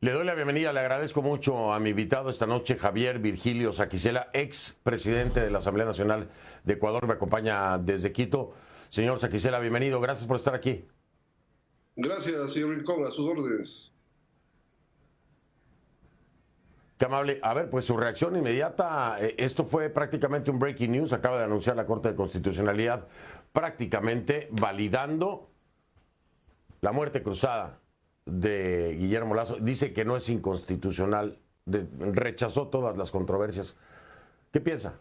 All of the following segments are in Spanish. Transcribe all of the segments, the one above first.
Le doy la bienvenida, le agradezco mucho a mi invitado esta noche, Javier Virgilio Saquicela, ex presidente de la Asamblea Nacional de Ecuador, me acompaña desde Quito. Señor Saquicela, bienvenido, gracias por estar aquí. Gracias, señor Rincón, a sus órdenes. Qué amable. A ver, pues su reacción inmediata, esto fue prácticamente un breaking news, acaba de anunciar la Corte de Constitucionalidad, prácticamente validando la muerte cruzada de Guillermo Lasso. Dice que no es inconstitucional, rechazó todas las controversias. ¿Qué piensa?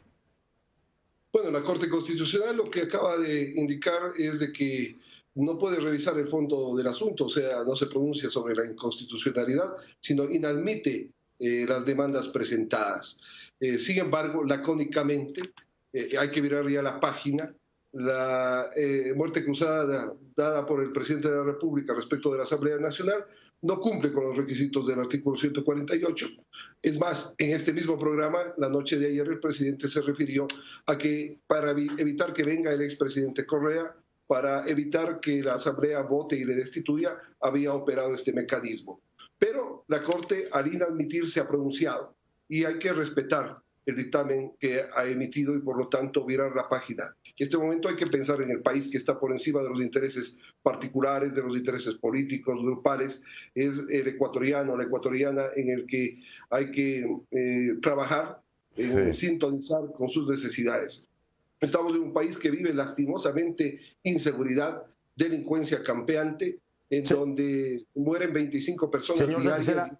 Bueno, la Corte Constitucional lo que acaba de indicar es de que no puede revisar el fondo del asunto, o sea, no se pronuncia sobre la inconstitucionalidad, sino inadmite las demandas presentadas. Sin embargo, lacónicamente, hay que mirar ya la página, la muerte cruzada dada por el presidente de la República respecto de la Asamblea Nacional no cumple con los requisitos del artículo 148. Es más, en este mismo programa, la noche de ayer, el presidente se refirió a que para evitar que venga el expresidente Correa, para evitar que la Asamblea vote y le destituya, había operado este mecanismo. Pero la Corte, al inadmitir, se ha pronunciado y hay que respetar el dictamen que ha emitido y, por lo tanto, virar la página. En este momento hay que pensar en el país que está por encima de los intereses particulares, de los intereses políticos, grupales. Es el ecuatoriano, la ecuatoriana en el que hay que trabajar, sintonizar con sus necesidades. Estamos en un país que vive lastimosamente inseguridad, delincuencia campeante, en donde mueren 25 personas diarias.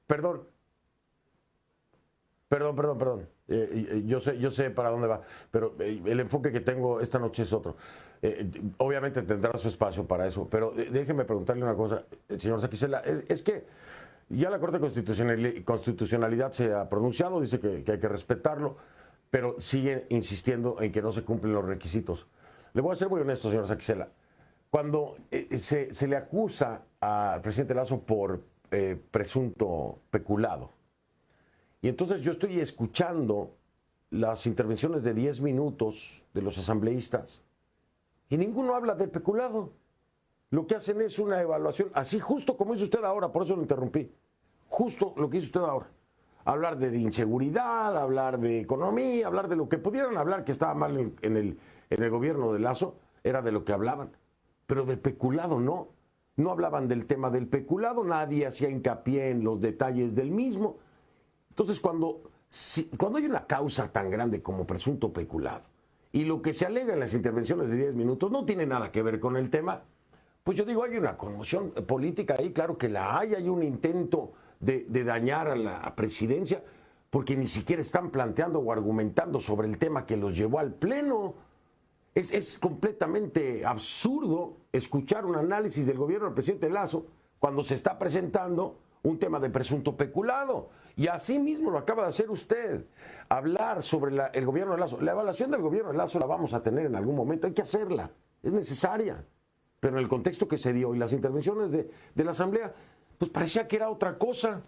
Perdón. Yo sé para dónde va, pero el enfoque que tengo esta noche es otro. Obviamente tendrá su espacio para eso, pero déjeme preguntarle una cosa, señor Saquicela. Es que ya la Corte de Constitucionalidad se ha pronunciado, dice que hay que respetarlo, pero sigue insistiendo en que no se cumplen los requisitos. Le voy a ser muy honesto, señor Saquicela. Cuando se le acusa al presidente Lasso por presunto peculado, y entonces yo estoy escuchando las intervenciones de 10 minutos de los asambleístas y ninguno habla del peculado. Lo que hacen es una evaluación, así justo como hizo usted ahora, por eso lo interrumpí. Justo lo que hizo usted ahora. Hablar de inseguridad, hablar de economía, hablar de lo que pudieran hablar que estaba mal en el gobierno de Lasso, era de lo que hablaban. Pero del peculado no. No hablaban del tema del peculado, nadie hacía hincapié en los detalles del mismo. Entonces, cuando hay una causa tan grande como presunto peculado y lo que se alega en las intervenciones de 10 minutos no tiene nada que ver con el tema, pues yo digo, hay una conmoción política ahí, claro que la hay un intento de dañar a la presidencia, porque ni siquiera están planteando o argumentando sobre el tema que los llevó al Pleno. Es completamente absurdo escuchar un análisis del gobierno del presidente Lasso cuando se está presentando un tema de presunto peculado. Y así mismo lo acaba de hacer usted. Hablar sobre el gobierno de Lasso. La evaluación del gobierno de Lasso la vamos a tener en algún momento. Hay que hacerla. Es necesaria. Pero en el contexto que se dio y las intervenciones de la Asamblea, pues parecía que era otra cosa.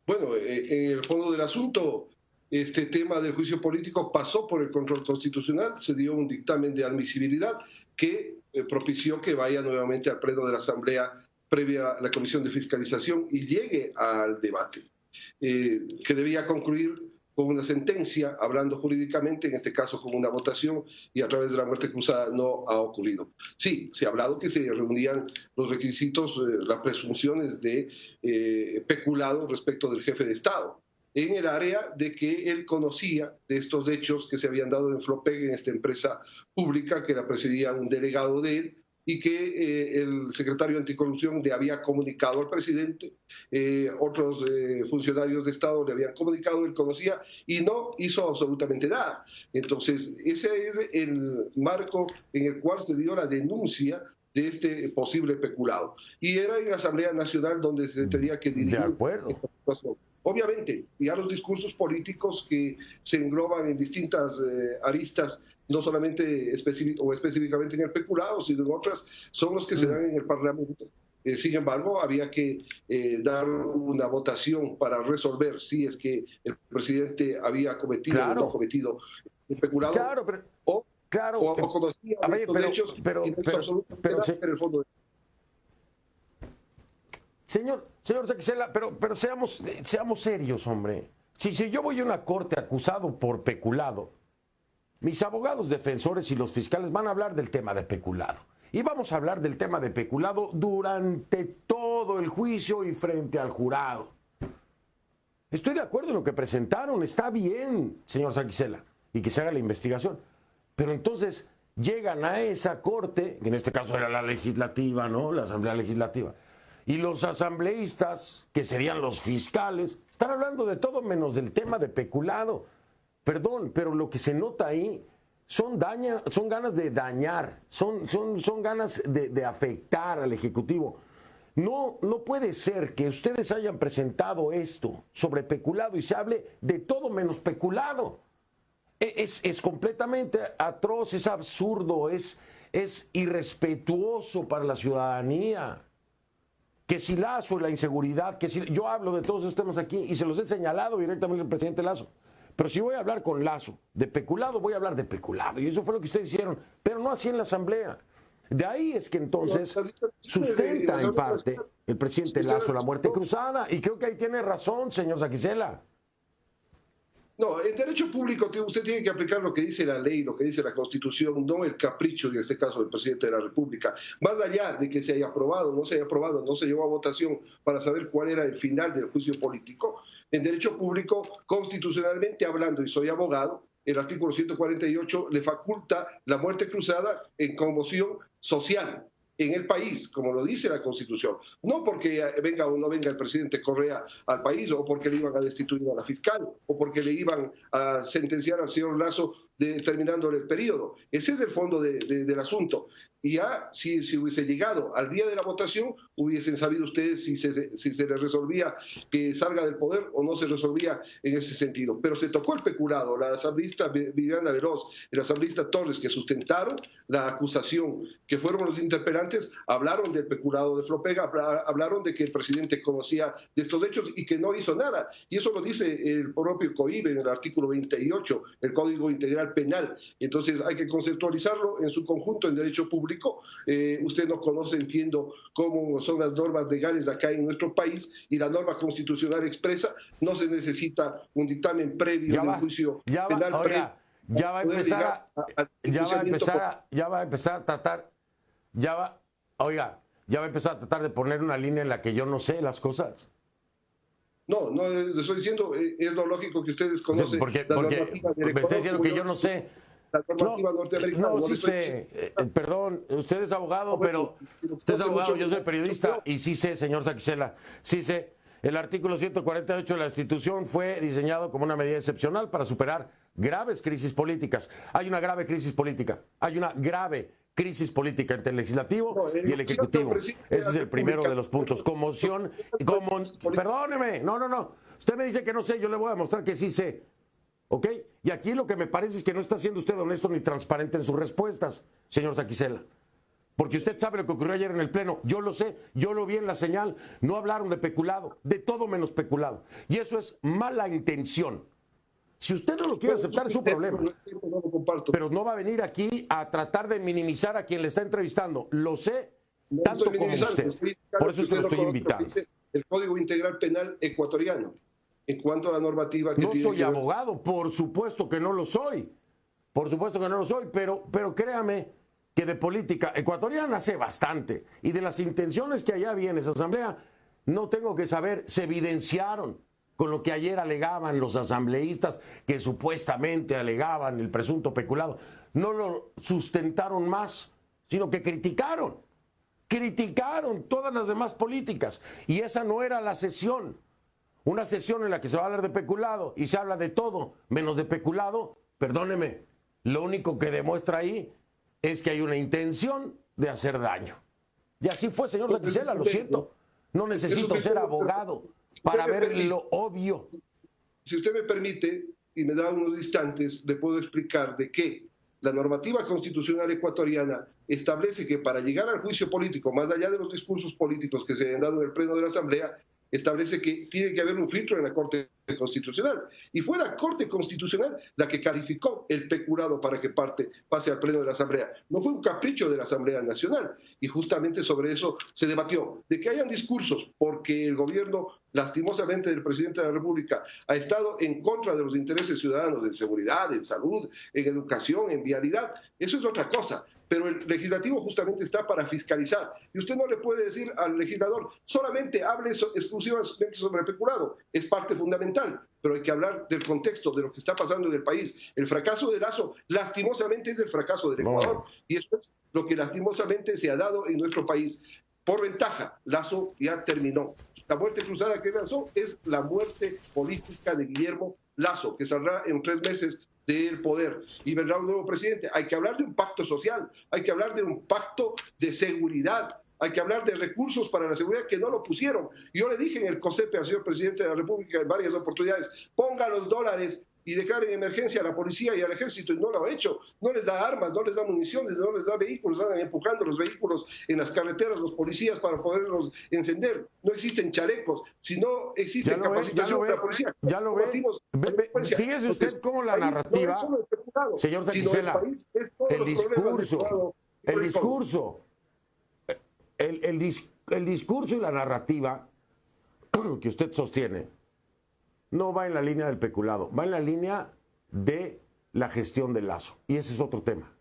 Bueno, en el fondo del asunto, este tema del juicio político pasó por el control constitucional, se dio un dictamen de admisibilidad que propició que vaya nuevamente al pleno de la Asamblea previa a la Comisión de Fiscalización y llegue al debate, que debía concluir con una sentencia, hablando jurídicamente, en este caso con una votación, y a través de la muerte cruzada no ha ocurrido. Sí, se ha hablado que se reunían los requisitos, las presunciones de peculado respecto del jefe de Estado, en el área de que él conocía de estos hechos que se habían dado en Flopeg, en esta empresa pública que la presidía un delegado de él, y que el secretario anticorrupción le había comunicado al presidente, otros funcionarios de Estado le habían comunicado, él conocía y no hizo absolutamente nada. Entonces, ese es el marco en el cual se dio la denuncia de este posible peculado. Y era en la Asamblea Nacional donde se tenía que dirigir esta situación. Obviamente, ya los discursos políticos que se engloban en distintas aristas, no solamente específicamente en el peculado, sino en otras, son los que se dan en el Parlamento. Sin embargo, había que dar una votación para resolver si es que el presidente había cometido o no cometido el peculado, o claro. o conocía A ver, estos hechos, y no hizo absolutamente nada en el fondo. Señor Saquicela, pero seamos serios, hombre. Si yo voy a una corte acusado por peculado, mis abogados defensores y los fiscales van a hablar del tema de peculado. Y vamos a hablar del tema de peculado durante todo el juicio y frente al jurado. Estoy de acuerdo en lo que presentaron, está bien, señor Saquicela, y que se haga la investigación. Pero entonces llegan a esa corte, que en este caso era la legislativa, ¿no? La Asamblea Legislativa. Y los asambleístas, que serían los fiscales, están hablando de todo menos del tema de peculado. Perdón, pero lo que se nota ahí son ganas de dañar, son ganas de afectar al Ejecutivo. No puede ser que ustedes hayan presentado esto sobre peculado y se hable de todo menos peculado. Es completamente atroz, es absurdo, es irrespetuoso para la ciudadanía. Que si Lazo, la inseguridad, yo hablo de todos esos temas aquí y se los he señalado directamente al presidente Lazo. Pero si voy a hablar con Lazo de peculado, voy a hablar de peculado. Y eso fue lo que ustedes hicieron, pero no así en la Asamblea. De ahí es que entonces sustenta en parte el presidente Lazo la muerte cruzada. Y creo que ahí tiene razón, señor Saquicela. No, en derecho público usted tiene que aplicar lo que dice la ley, lo que dice la Constitución, no el capricho, en este caso, del presidente de la República. Más allá de que se haya aprobado, no se haya aprobado, no se llevó a votación para saber cuál era el final del juicio político, en derecho público, constitucionalmente hablando, y soy abogado, el artículo 148 le faculta la muerte cruzada en conmoción social en el país, como lo dice la Constitución. No porque venga o no venga el presidente Correa al país, o porque le iban a destituir a la fiscal, o porque le iban a sentenciar al señor Lazo terminando el periodo. Ese es el fondo del asunto. Y ya, si hubiese llegado al día de la votación, hubiesen sabido ustedes si se le resolvía que salga del poder o no se resolvía en ese sentido. Pero se tocó el peculado. La asambleísta Viviana Veloz y la asambleísta Torres, que sustentaron la acusación, que fueron los interpelantes, hablaron del peculado de Flopega, hablaron de que el presidente conocía de estos hechos y que no hizo nada. Y eso lo dice el propio COIBE en el artículo 28, el Código Integral Penal. Entonces hay que conceptualizarlo en su conjunto en derecho público. Usted no conoce, entiendo, cómo son las normas legales acá en nuestro país, y la norma constitucional expresa, no se necesita un dictamen previo de un juicio penal. Ya va a empezar a tratar de poner una línea en la que yo no sé las cosas. No, le estoy diciendo, es lo lógico que ustedes conocen. Porque me está diciendo que yo no sé. No, sí sé. Perdón, usted es abogado, pero usted es abogado, yo soy periodista y sí sé, señor Saquicela, sí sé. El artículo 148 de la Constitución fue diseñado como una medida excepcional para superar graves crisis políticas. Hay una grave crisis política. Entre el legislativo y el ejecutivo. Ese es el primero de los puntos. Perdóneme, no. Usted me dice que no sé, yo le voy a demostrar que sí sé. ¿Ok? Y aquí lo que me parece es que no está siendo usted honesto ni transparente en sus respuestas, señor Saquicela. Porque usted sabe lo que ocurrió ayer en el Pleno. Yo lo sé, yo lo vi en la señal. No hablaron de peculado, de todo menos peculado. Y eso es mala intención. Si usted no lo quiere aceptar, es su problema. Pero no va a venir aquí a tratar de minimizar a quien le está entrevistando. Lo sé tanto como usted. Por eso es que lo estoy invitando. El Código Integral Penal ecuatoriano, en cuanto a la normativa que no tiene soy abogado, por supuesto que no lo soy. Por supuesto que no lo soy, pero créame que de política ecuatoriana sé bastante. Y de las intenciones que allá había en esa asamblea, no tengo que saber, se evidenciaron con lo que ayer alegaban los asambleístas, que supuestamente alegaban el presunto peculado. No lo sustentaron más, sino que criticaron todas las demás políticas. Y esa no era la sesión. Una sesión en la que se va a hablar de peculado y se habla de todo menos de peculado, perdóneme, lo único que demuestra ahí es que hay una intención de hacer daño. Y así fue, señor Saquicela, lo siento. No necesito ser abogado para ver lo obvio. Si usted me permite y me da unos instantes, le puedo explicar de qué la normativa constitucional ecuatoriana establece que para llegar al juicio político, más allá de los discursos políticos que se han dado en el Pleno de la Asamblea, establece que tiene que haber un filtro en la Corte Constitucional. Y fue la Corte Constitucional la que calificó el peculado para que pase al Pleno de la Asamblea. No fue un capricho de la Asamblea Nacional. Y justamente sobre eso se debatió. De que hayan discursos porque el gobierno, lastimosamente, del presidente de la República ha estado en contra de los intereses ciudadanos en seguridad, en salud, en educación, en vialidad, eso es otra cosa. Pero el legislativo justamente está para fiscalizar. Y usted no le puede decir al legislador, solamente hable exclusivamente sobre el peculado. Es parte fundamental, pero hay que hablar del contexto, de lo que está pasando en el país. El fracaso de Lasso, lastimosamente, es el fracaso del Ecuador. Y eso es lo que lastimosamente se ha dado en nuestro país. Por ventaja, Lasso ya terminó. La muerte cruzada que lanzó es la muerte política de Guillermo Lasso, que saldrá en 3 meses del poder y vendrá un nuevo presidente. Hay que hablar de un pacto social, hay que hablar de un pacto de seguridad, hay que hablar de recursos para la seguridad que no lo pusieron. Yo le dije en el COSEPE al señor presidente de la República en varias oportunidades, ponga los dólares y declaren emergencia a la policía y al ejército, y no lo ha hecho. No les da armas, no les da municiones, no les da vehículos, andan empujando los vehículos en las carreteras los policías para poderlos encender. No existen chalecos, si no existe capacitación de la policía. Ya lo ve. Fíjese usted cómo la narrativa, señor Saquicela, el discurso y la narrativa que usted sostiene no va en la línea del peculado, va en la línea de la gestión del Lasso. Y ese es otro tema.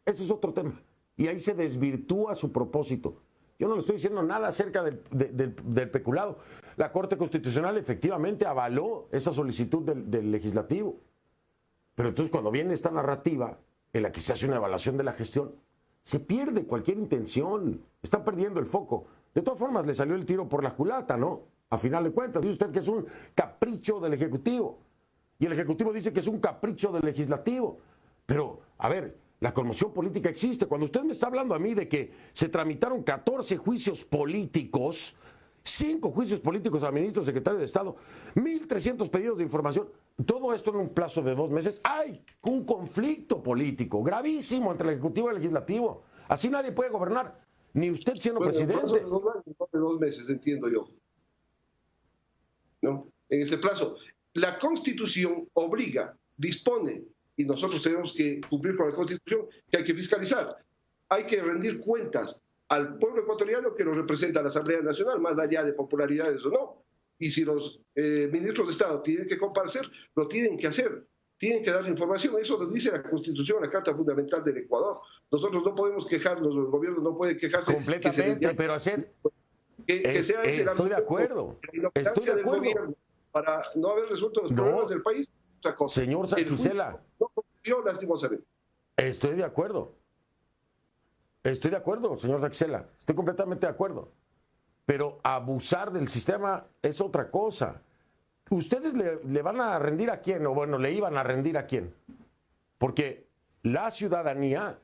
Ese es otro tema. Y ahí se desvirtúa su propósito. Yo no le estoy diciendo nada acerca del peculado. La Corte Constitucional efectivamente avaló esa solicitud del legislativo. Pero entonces cuando viene esta narrativa en la que se hace una evaluación de la gestión, se pierde cualquier intención. Están perdiendo el foco. De todas formas, le salió el tiro por la culata, ¿no? A final de cuentas, dice usted que es un capricho del Ejecutivo. Y el Ejecutivo dice que es un capricho del Legislativo. Pero, a ver, la conmoción política existe. Cuando usted me está hablando a mí de que se tramitaron 14 juicios políticos, 5 juicios políticos al ministro secretario de Estado, 1.300 pedidos de información, todo esto en un plazo de 2 meses, ¡hay un conflicto político gravísimo entre el Ejecutivo y el Legislativo! Así nadie puede gobernar, ni usted siendo presidente. En plazo de 2 meses, entiendo yo. ¿No? En ese plazo. La Constitución obliga, dispone, y nosotros tenemos que cumplir con la Constitución, que hay que fiscalizar. Hay que rendir cuentas al pueblo ecuatoriano que nos representa la Asamblea Nacional, más allá de popularidades o no. Y si los ministros de Estado tienen que comparecer, lo tienen que hacer. Tienen que dar información. Eso lo dice la Constitución, la Carta Fundamental del Ecuador. Nosotros no podemos quejarnos, los gobiernos no pueden quejarse. Completamente, pero hacer... que sea ese estoy de acuerdo. Estoy de acuerdo. Gobierno para no haber resuelto los problemas del país, otra cosa. Señor Saquicela. No cumplió lastimosamente. Estoy de acuerdo. Estoy de acuerdo, señor Saquicela. Estoy completamente de acuerdo. Pero abusar del sistema es otra cosa. ¿Ustedes le van a rendir a quién? O bueno, le iban a rendir a quién. Porque la ciudadanía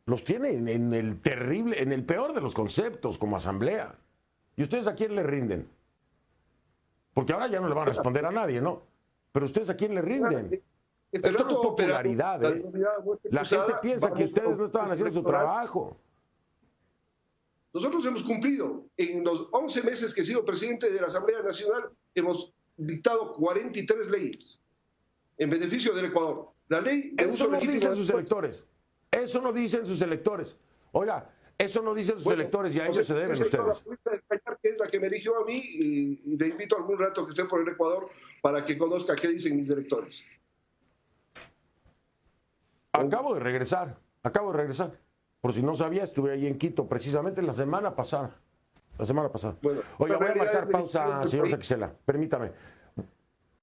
los tiene en el terrible, en el peor de los conceptos como asamblea. ¿Y ustedes a quién le rinden? Porque ahora ya no le van a responder a nadie, ¿no? Pero ¿ustedes a quién le rinden? Esto no es popularidad, ¿eh? La gente piensa que ustedes no estaban haciendo su trabajo. Nosotros hemos cumplido. En los 11 meses que he sido presidente de la Asamblea Nacional, hemos dictado 43 leyes en beneficio del Ecuador. La ley de uso legítimo. Eso no dicen sus electores. Eso no dicen sus electores. Oiga, eso no dicen sus electores y a ellos se deben ustedes. Que es la que me eligió a mí y le invito algún rato que esté por el Ecuador para que conozca qué dicen mis electores. Acabo de regresar. Por si no sabía, estuve ahí en Quito precisamente la semana pasada. Bueno, oiga, voy a marcar pausa, señor Saquicela. Permítame.